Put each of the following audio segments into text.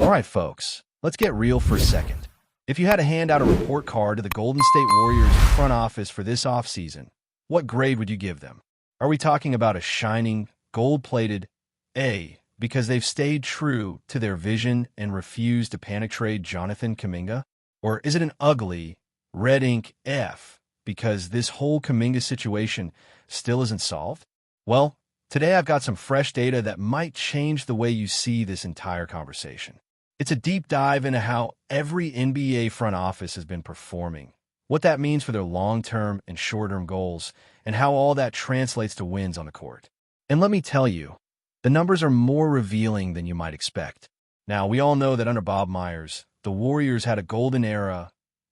All right, folks, let's get real for a second. If you had to hand out a report card to the Golden State Warriors front office for this offseason, what grade would you give them? Are we talking about a shining, gold-plated A because they've stayed true to their vision and refused to panic trade Jonathan Kuminga? Or is it an ugly, red ink F because this whole Kuminga situation still isn't solved? Well, today I've got some fresh data that might change the way you see this entire conversation. It's a deep dive into how every NBA front office has been performing, what that means for their long-term and short-term goals, and how all that translates to wins on the court. And let me tell you, the numbers are more revealing than you might expect. Now, we all know that under Bob Myers, the Warriors had a golden era,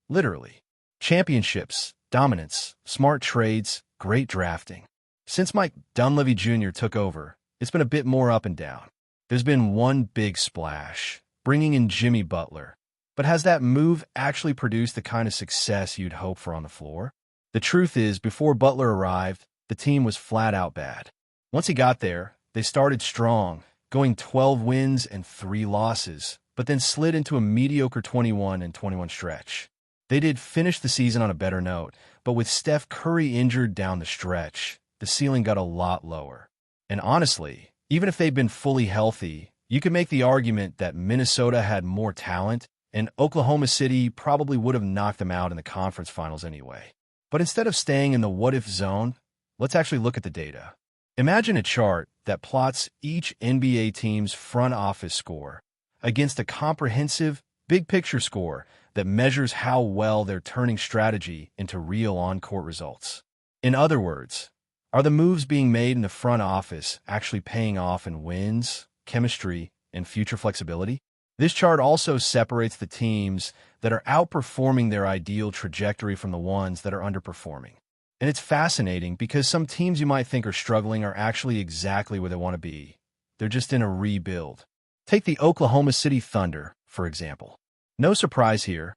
literally. Championships, dominance, smart trades, great drafting. Since Mike Dunleavy Jr. took over, it's been a bit more up and down. There's been one big splash, bringing in Jimmy Butler. But has that move actually produced the kind of success you'd hope for on the floor? The truth is, before Butler arrived, the team was flat out bad. Once he got there, they started strong, going 12 wins and 3 losses, but then slid into a mediocre 21-21 stretch. They did finish the season on a better note, but with Steph Curry injured down the stretch, the ceiling got a lot lower. And honestly, even if they'd been fully healthy, you could make the argument that Minnesota had more talent, and Oklahoma City probably would have knocked them out in the conference finals anyway. But instead of staying in the what-if zone, let's actually look at the data. Imagine a chart that plots each NBA team's front office score against a comprehensive, big-picture score that measures how well they're turning strategy into real on-court results. In other words, are the moves being made in the front office actually paying off in wins, chemistry, and future flexibility? This chart also separates the teams that are outperforming their ideal trajectory from the ones that are underperforming. And it's fascinating because some teams you might think are struggling are actually exactly where they want to be. They're just in a rebuild. Take the Oklahoma City Thunder, for example. No surprise here,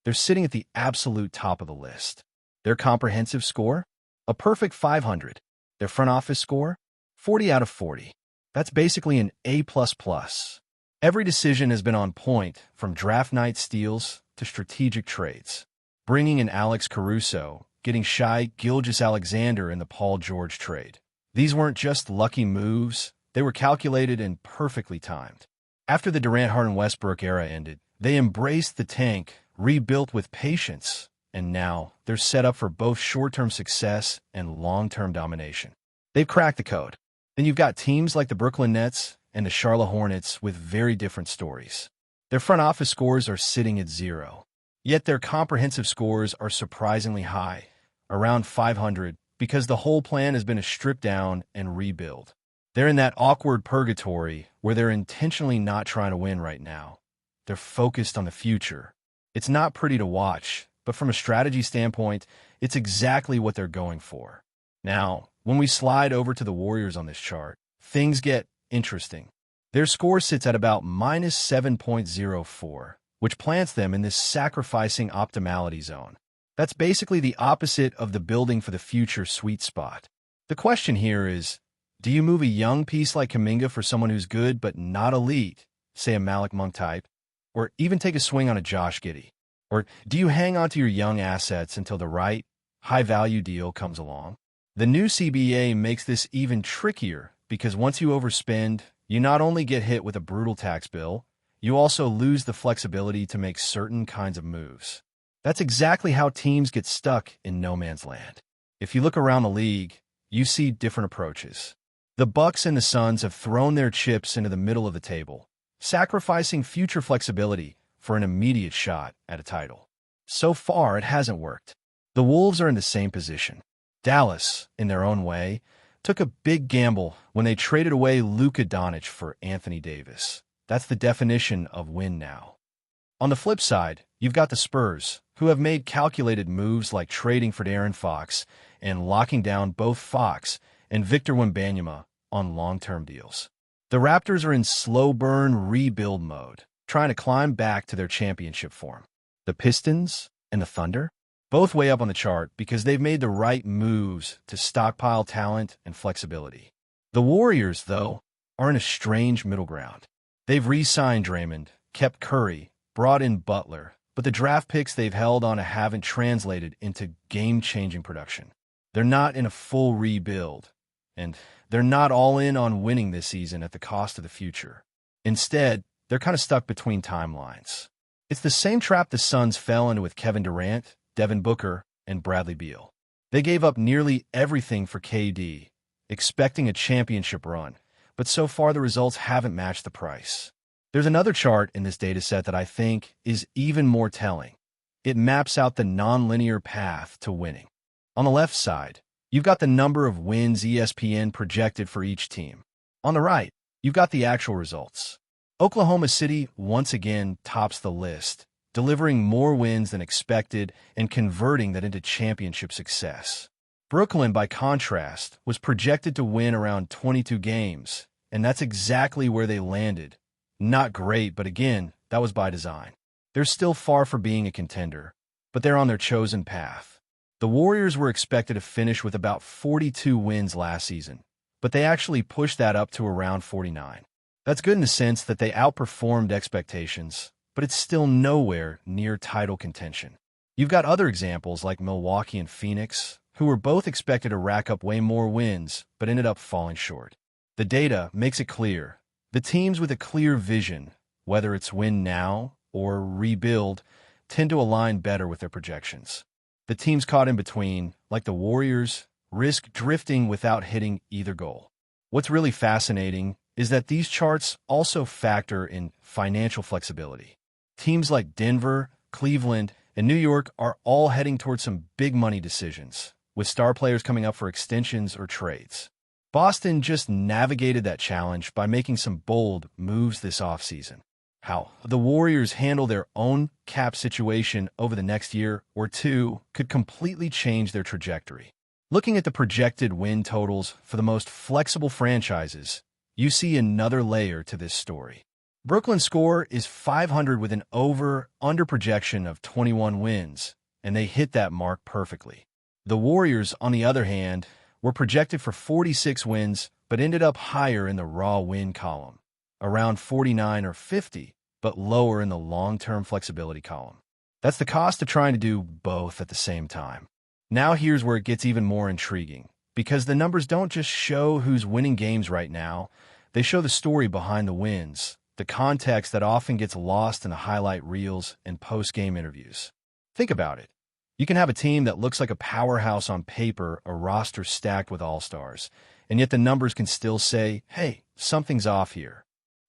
they're sitting at the absolute top of the list. Their comprehensive score? A perfect 500. Their front office score? 40 out of 40. That's basically an A++. Every decision has been on point, from draft night steals to strategic trades. Bringing in Alex Caruso, getting Shai Gilgeous-Alexander in the Paul George trade. These weren't just lucky moves, they were calculated and perfectly timed. After the Durant, Harden, Westbrook era ended, they embraced the tank, rebuilt with patience, and now they're set up for both short-term success and long-term domination. They've cracked the code. Then you've got teams like the Brooklyn Nets and the Charlotte Hornets with very different stories. Their front office scores are sitting at 0. Yet their comprehensive scores are surprisingly high, around 500, because the whole plan has been to strip down and rebuild. They're in that awkward purgatory where they're intentionally not trying to win right now. They're focused on the future. It's not pretty to watch, but from a strategy standpoint, it's exactly what they're going for. Now, when we slide over to the Warriors on this chart, things get interesting. Their score sits at about minus 7.04, which plants them in this sacrificing optimality zone. That's basically the opposite of the building for the future sweet spot. The question here is, do you move a young piece like Kuminga for someone who's good but not elite, say a Malik Monk type, or even take a swing on a Josh Giddey? Or do you hang on to your young assets until the right, high-value deal comes along? The new CBA makes this even trickier because once you overspend, you not only get hit with a brutal tax bill, you also lose the flexibility to make certain kinds of moves. That's exactly how teams get stuck in no man's land. If you look around the league, you see different approaches. The Bucks and the Suns have thrown their chips into the middle of the table, sacrificing future flexibility for an immediate shot at a title. So far, it hasn't worked. The Wolves are in the same position. Dallas, in their own way, took a big gamble when they traded away Luka Doncic for Anthony Davis. That's the definition of win now. On the flip side, you've got the Spurs, who have made calculated moves like trading for De'Aaron Fox and locking down both Fox and Victor Wembanyama on long-term deals. The Raptors are in slow-burn rebuild mode, trying to climb back to their championship form. The Pistons and the Thunder? Both way up on the chart because they've made the right moves to stockpile talent and flexibility. The Warriors, though, are in a strange middle ground. They've re-signed Draymond, kept Curry, brought in Butler, but the draft picks they've held on haven't translated into game-changing production. They're not in a full rebuild, and they're not all in on winning this season at the cost of the future. Instead, they're kind of stuck between timelines. It's the same trap the Suns fell into with Kevin Durant, Devin Booker, and Bradley Beal. They gave up nearly everything for KD, expecting a championship run, but so far the results haven't matched the price. There's another chart in this dataset that I think is even more telling. It maps out the nonlinear path to winning. On the left side, you've got the number of wins ESPN projected for each team. On the right, you've got the actual results. Oklahoma City once again tops the list, delivering more wins than expected and converting that into championship success. Brooklyn, by contrast, was projected to win around 22 games, and that's exactly where they landed. Not great, but again, that was by design. They're still far from being a contender, but they're on their chosen path. The Warriors were expected to finish with about 42 wins last season, but they actually pushed that up to around 49. That's good in the sense that they outperformed expectations, but it's still nowhere near title contention. You've got other examples like Milwaukee and Phoenix, who were both expected to rack up way more wins, but ended up falling short. The data makes it clear. The teams with a clear vision, whether it's win now or rebuild, tend to align better with their projections. The teams caught in between, like the Warriors, risk drifting without hitting either goal. What's really fascinating is that these charts also factor in financial flexibility. Teams like Denver, Cleveland, and New York are all heading towards some big money decisions, with star players coming up for extensions or trades. Boston just navigated that challenge by making some bold moves this offseason. How the Warriors handle their own cap situation over the next year or two could completely change their trajectory. Looking at the projected win totals for the most flexible franchises, you see another layer to this story. Brooklyn's score is 500 with an over-under projection of 21 wins, and they hit that mark perfectly. The Warriors, on the other hand, were projected for 46 wins, but ended up higher in the raw win column, around 49 or 50, but lower in the long-term flexibility column. That's the cost of trying to do both at the same time. Now here's where it gets even more intriguing, because the numbers don't just show who's winning games right now, they show the story behind the wins, the context that often gets lost in the highlight reels and post-game interviews. Think about it. You can have a team that looks like a powerhouse on paper, a roster stacked with all-stars, and yet the numbers can still say, hey, something's off here.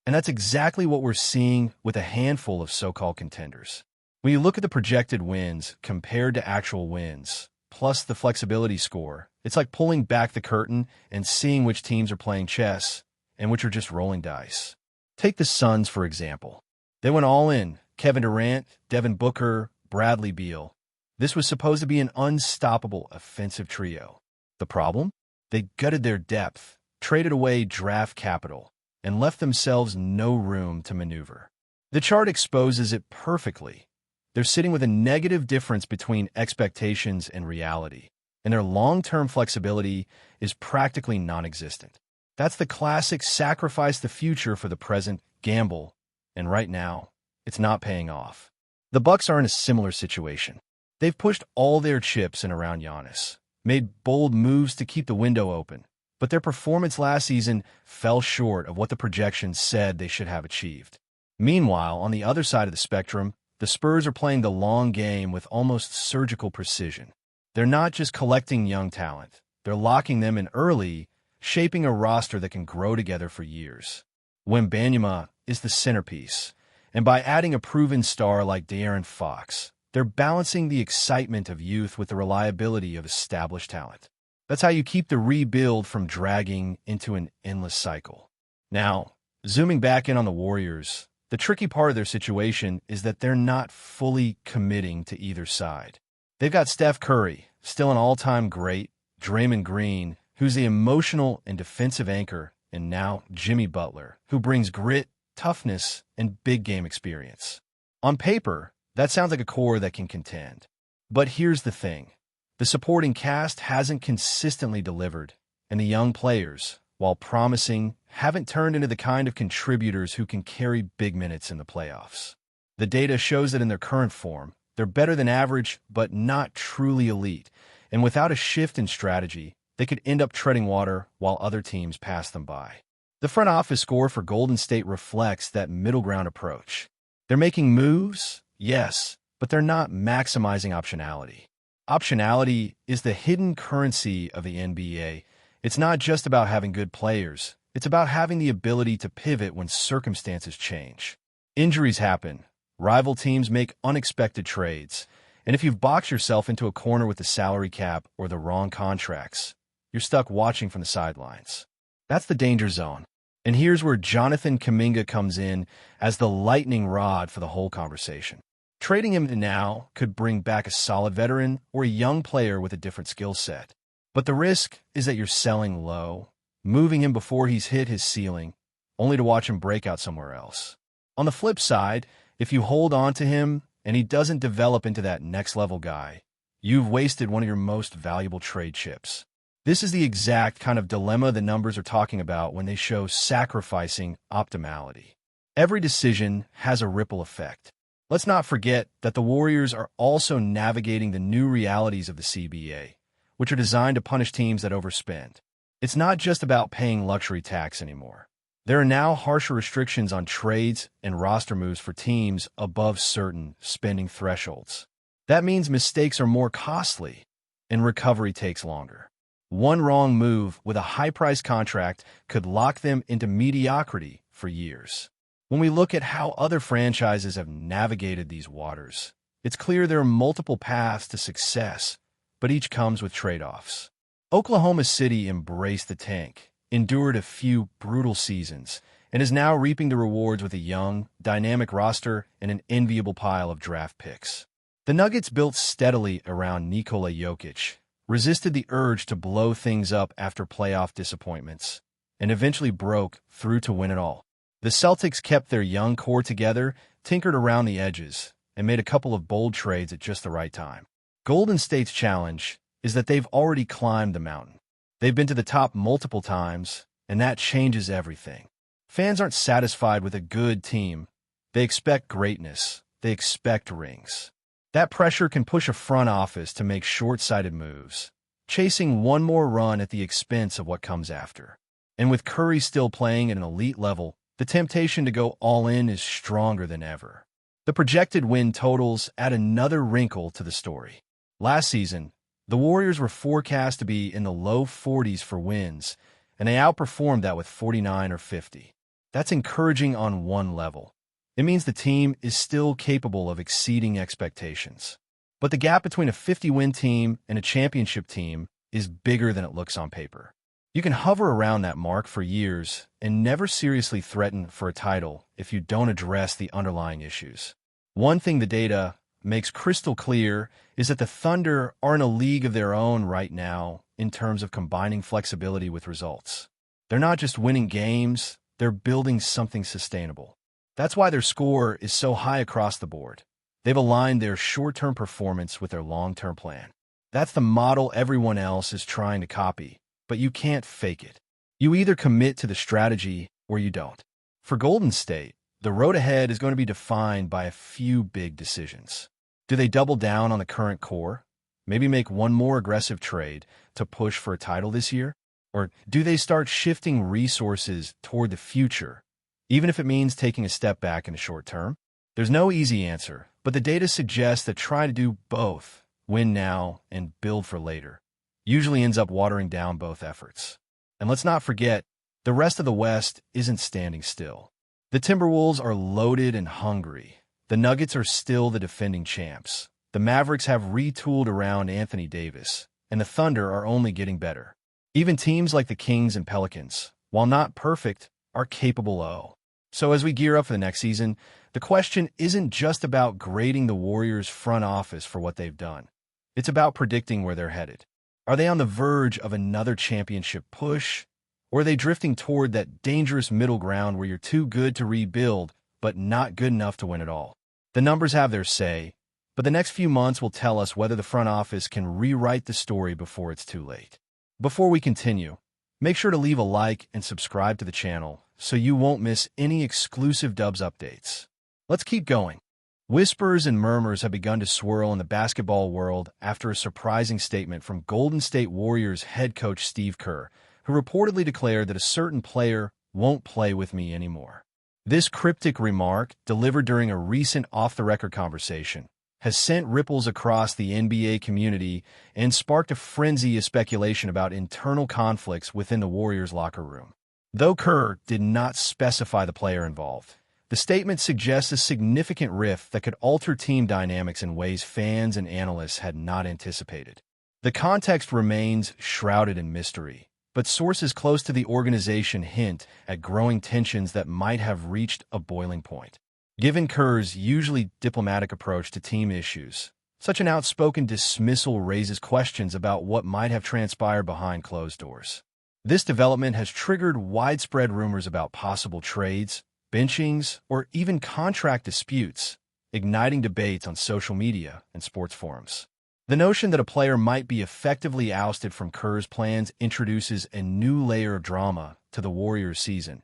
And that's exactly what we're seeing with a handful of so-called contenders. When you look at the projected wins compared to actual wins, plus the flexibility score, it's like pulling back the curtain and seeing which teams are playing chess and which are just rolling dice. Take the Suns, for example. They went all in. Kevin Durant, Devin Booker, Bradley Beal. This was supposed to be an unstoppable offensive trio. The problem? They gutted their depth, traded away draft capital, and left themselves no room to maneuver. The chart exposes it perfectly. They're sitting with a negative difference between expectations and reality, and their long-term flexibility is practically non-existent. That's the classic sacrifice the future for the present gamble, and right now, it's not paying off. The Bucks are in a similar situation. They've pushed all their chips in around Giannis, made bold moves to keep the window open, but their performance last season fell short of what the projections said they should have achieved. Meanwhile, on the other side of the spectrum, the Spurs are playing the long game with almost surgical precision. They're not just collecting young talent, they're locking them in early, shaping a roster that can grow together for years. Wembanyama is the centerpiece, and by adding a proven star like De'Aaron Fox, they're balancing the excitement of youth with the reliability of established talent. That's how you keep the rebuild from dragging into an endless cycle. Now, zooming back in on the Warriors, the tricky part of their situation is that they're not fully committing to either side. They've got Steph Curry, still an all-time great, Draymond Green, who's the emotional and defensive anchor, and now Jimmy Butler, who brings grit, toughness, and big game experience. On paper, that sounds like a core that can contend. But here's the thing. The supporting cast hasn't consistently delivered, and the young players, while promising, haven't turned into the kind of contributors who can carry big minutes in the playoffs. The data shows that in their current form, they're better than average, but not truly elite. And without a shift in strategy, they could end up treading water while other teams pass them by. The front office score for Golden State reflects that middle ground approach. They're making moves, yes, but they're not maximizing optionality. Optionality is the hidden currency of the NBA. It's not just about having good players. It's about having the ability to pivot when circumstances change. Injuries happen. Rival teams make unexpected trades. And if you've boxed yourself into a corner with the salary cap or the wrong contracts, you're stuck watching from the sidelines. That's the danger zone. And here's where Jonathan Kuminga comes in as the lightning rod for the whole conversation. Trading him now could bring back a solid veteran or a young player with a different skill set. But the risk is that you're selling low, moving him before he's hit his ceiling, only to watch him break out somewhere else. On the flip side, if you hold on to him and he doesn't develop into that next-level guy, you've wasted one of your most valuable trade chips. This is the exact kind of dilemma the numbers are talking about when they show sacrificing optimality. Every decision has a ripple effect. Let's not forget that the Warriors are also navigating the new realities of the CBA, which are designed to punish teams that overspend. It's not just about paying luxury tax anymore. There are now harsher restrictions on trades and roster moves for teams above certain spending thresholds. That means mistakes are more costly and recovery takes longer. One wrong move with a high-priced contract could lock them into mediocrity for years. When we look at how other franchises have navigated these waters, it's clear there are multiple paths to success, but each comes with trade-offs. Oklahoma City embraced the tank, endured a few brutal seasons, and is now reaping the rewards with a young, dynamic roster and an enviable pile of draft picks. The Nuggets built steadily around Nikola Jokic, resisted the urge to blow things up after playoff disappointments, and eventually broke through to win it all. The Celtics kept their young core together, tinkered around the edges, and made a couple of bold trades at just the right time. Golden State's challenge is that they've already climbed the mountain. They've been to the top multiple times, and that changes everything. Fans aren't satisfied with a good team. They expect greatness. They expect rings. That pressure can push a front office to make short-sighted moves, chasing one more run at the expense of what comes after. And with Curry still playing at an elite level, the temptation to go all in is stronger than ever. The projected win totals add another wrinkle to the story. Last season, the Warriors were forecast to be in the low 40s for wins, and they outperformed that with 49 or 50. That's encouraging on one level. It means the team is still capable of exceeding expectations. But the gap between a 50-win team and a championship team is bigger than it looks on paper. You can hover around that mark for years and never seriously threaten for a title if you don't address the underlying issues. One thing the data makes crystal clear is that the Thunder are in a league of their own right now in terms of combining flexibility with results. They're not just winning games, they're building something sustainable. That's why their score is so high across the board. They've aligned their short-term performance with their long-term plan. That's the model everyone else is trying to copy, but you can't fake it. You either commit to the strategy or you don't. For Golden State, the road ahead is going to be defined by a few big decisions. Do they double down on the current core? Maybe make one more aggressive trade to push for a title this year? Or do they start shifting resources toward the future, even if it means taking a step back in the short term? There's no easy answer, but the data suggests that trying to do both, win now and build for later, usually ends up watering down both efforts. And let's not forget, the rest of the West isn't standing still. The Timberwolves are loaded and hungry. The Nuggets are still the defending champs. The Mavericks have retooled around Anthony Davis, and the Thunder are only getting better. Even teams like the Kings and Pelicans, while not perfect, are capable of. So as we gear up for the next season, the question isn't just about grading the Warriors' front office for what they've done. It's about predicting where they're headed. Are they on the verge of another championship push? Or are they drifting toward that dangerous middle ground where you're too good to rebuild, but not good enough to win it all? The numbers have their say, but the next few months will tell us whether the front office can rewrite the story before it's too late. Before we continue, Make sure to leave a like and subscribe to the channel so you won't miss any exclusive Dubs updates. Let's keep going. Whispers and murmurs have begun to swirl in the basketball world after a surprising statement from Golden State Warriors head coach Steve Kerr, who reportedly declared that a certain player won't play with me anymore. This cryptic remark, delivered during a recent off-the-record conversation, has sent ripples across the NBA community and sparked a frenzy of speculation about internal conflicts within the Warriors' locker room. Though Kerr did not specify the player involved, the statement suggests a significant rift that could alter team dynamics in ways fans and analysts had not anticipated. The context remains shrouded in mystery, but sources close to the organization hint at growing tensions that might have reached a boiling point. Given Kerr's usually diplomatic approach to team issues, such an outspoken dismissal raises questions about what might have transpired behind closed doors. This development has triggered widespread rumors about possible trades, benchings, or even contract disputes, igniting debates on social media and sports forums. The notion that a player might be effectively ousted from Kerr's plans introduces a new layer of drama to the Warriors season,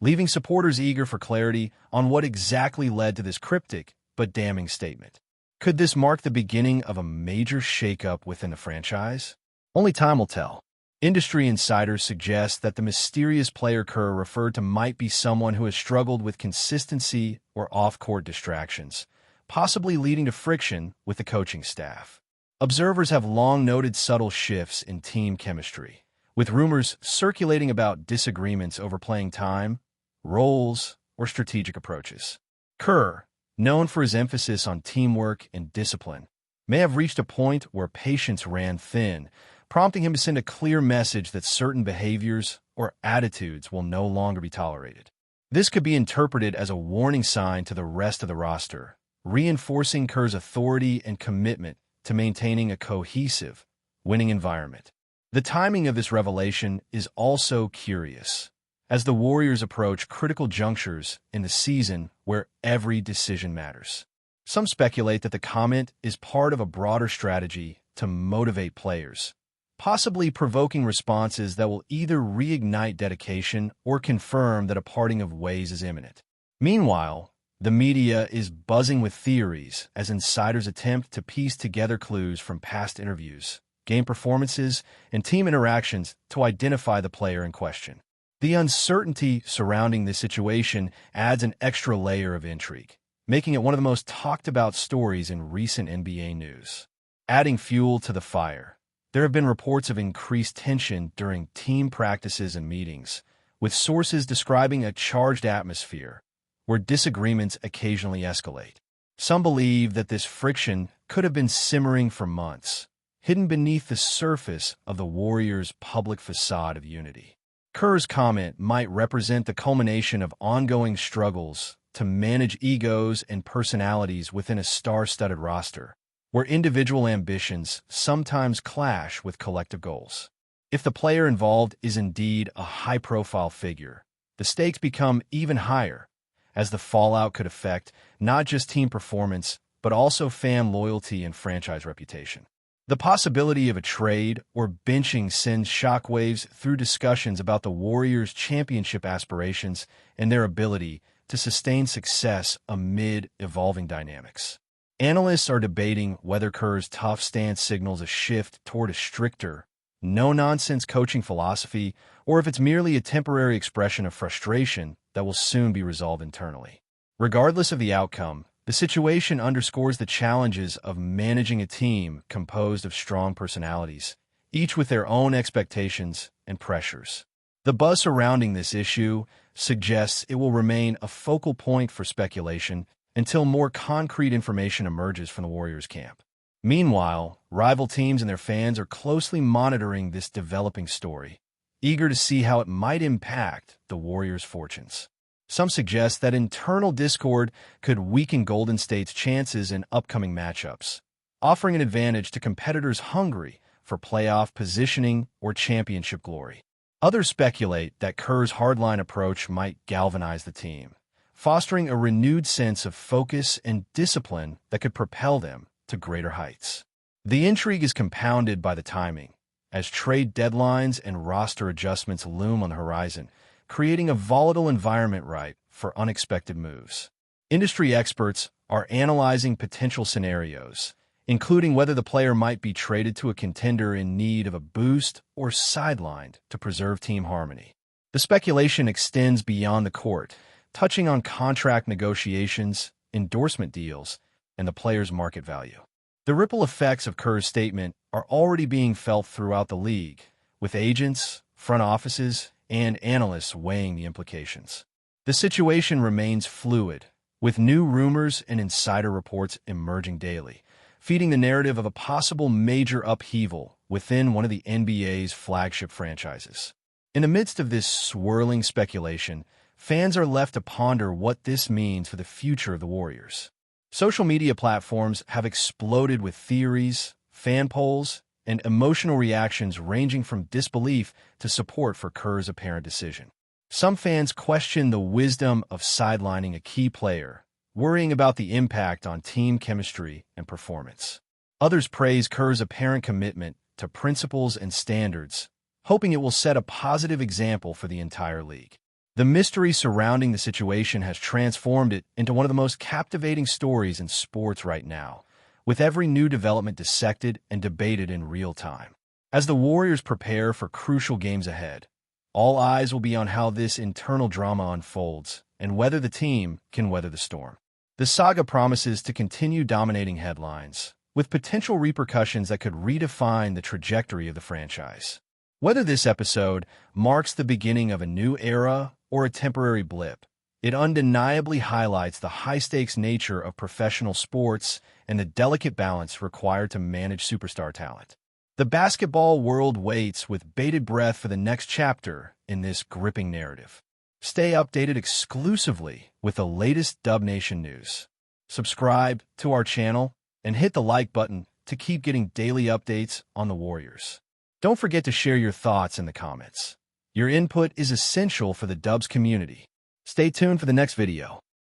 leaving supporters eager for clarity on what exactly led to this cryptic but damning statement. Could this mark the beginning of a major shakeup within the franchise? Only time will tell. Industry insiders suggest that the mysterious player Kerr referred to might be someone who has struggled with consistency or off-court distractions, possibly leading to friction with the coaching staff. Observers have long noted subtle shifts in team chemistry, with rumors circulating about disagreements over playing time, roles, or strategic approaches. Kerr, known for his emphasis on teamwork and discipline, may have reached a point where patience ran thin, prompting him to send a clear message that certain behaviors or attitudes will no longer be tolerated. This could be interpreted as a warning sign to the rest of the roster, reinforcing Kerr's authority and commitment to maintaining a cohesive, winning environment. The timing of this revelation is also curious, as the Warriors approach critical junctures in the season where every decision matters. Some speculate that the comment is part of a broader strategy to motivate players, possibly provoking responses that will either reignite dedication or confirm that a parting of ways is imminent. Meanwhile, the media is buzzing with theories as insiders attempt to piece together clues from past interviews, game performances, and team interactions to identify the player in question. The uncertainty surrounding this situation adds an extra layer of intrigue, making it one of the most talked-about stories in recent NBA news. Adding fuel to the fire, there have been reports of increased tension during team practices and meetings, with sources describing a charged atmosphere where disagreements occasionally escalate. Some believe that this friction could have been simmering for months, hidden beneath the surface of the Warriors' public facade of unity. Kerr's comment might represent the culmination of ongoing struggles to manage egos and personalities within a star-studded roster, where individual ambitions sometimes clash with collective goals. If the player involved is indeed a high-profile figure, the stakes become even higher, as the fallout could affect not just team performance, but also fan loyalty and franchise reputation. The possibility of a trade or benching sends shockwaves through discussions about the Warriors' championship aspirations and their ability to sustain success amid evolving dynamics. Analysts are debating whether Kerr's tough stance signals a shift toward a stricter, no-nonsense coaching philosophy, or if it's merely a temporary expression of frustration that will soon be resolved internally. Regardless of the outcome, the situation underscores the challenges of managing a team composed of strong personalities, each with their own expectations and pressures. The buzz surrounding this issue suggests it will remain a focal point for speculation until more concrete information emerges from the Warriors camp. Meanwhile, rival teams and their fans are closely monitoring this developing story, eager to see how it might impact the Warriors' fortunes. Some suggest that internal discord could weaken Golden State's chances in upcoming matchups, offering an advantage to competitors hungry for playoff positioning or championship glory. Others speculate that Kerr's hardline approach might galvanize the team, fostering a renewed sense of focus and discipline that could propel them to greater heights. The intrigue is compounded by the timing, as trade deadlines and roster adjustments loom on the horizon, creating a volatile environment ripe for unexpected moves. Industry experts are analyzing potential scenarios, including whether the player might be traded to a contender in need of a boost or sidelined to preserve team harmony. The speculation extends beyond the court, touching on contract negotiations, endorsement deals, and the player's market value. The ripple effects of KERR's statement are already being felt throughout the league, with agents, front offices, and analysts weighing the implications. The situation remains fluid, with new rumors and insider reports emerging daily, feeding the narrative of a possible major upheaval within one of the NBA's flagship franchises. In the midst of this swirling speculation, fans are left to ponder what this means for the future of the Warriors. Social media platforms have exploded with theories, fan polls, and emotional reactions ranging from disbelief to support for KERR's apparent decision. Some fans question the wisdom of sidelining a key player, worrying about the impact on team chemistry and performance. Others praise KERR's apparent commitment to principles and standards, hoping it will set a positive example for the entire league. The mystery surrounding the situation has transformed it into one of the most captivating stories in sports right now, with every new development dissected and debated in real time. As the Warriors prepare for crucial games ahead, all eyes will be on how this internal drama unfolds and whether the team can weather the storm. The saga promises to continue dominating headlines, with potential repercussions that could redefine the trajectory of the franchise. Whether this episode marks the beginning of a new era or a temporary blip, it undeniably highlights the high-stakes nature of professional sports and the delicate balance required to manage superstar talent. The basketball world waits with bated breath for the next chapter in this gripping narrative. Stay updated exclusively with the latest Dub Nation news. Subscribe to our channel and hit the like button to keep getting daily updates on the Warriors. Don't forget to share your thoughts in the comments. Your input is essential for the Dubs community. Stay tuned for the next video.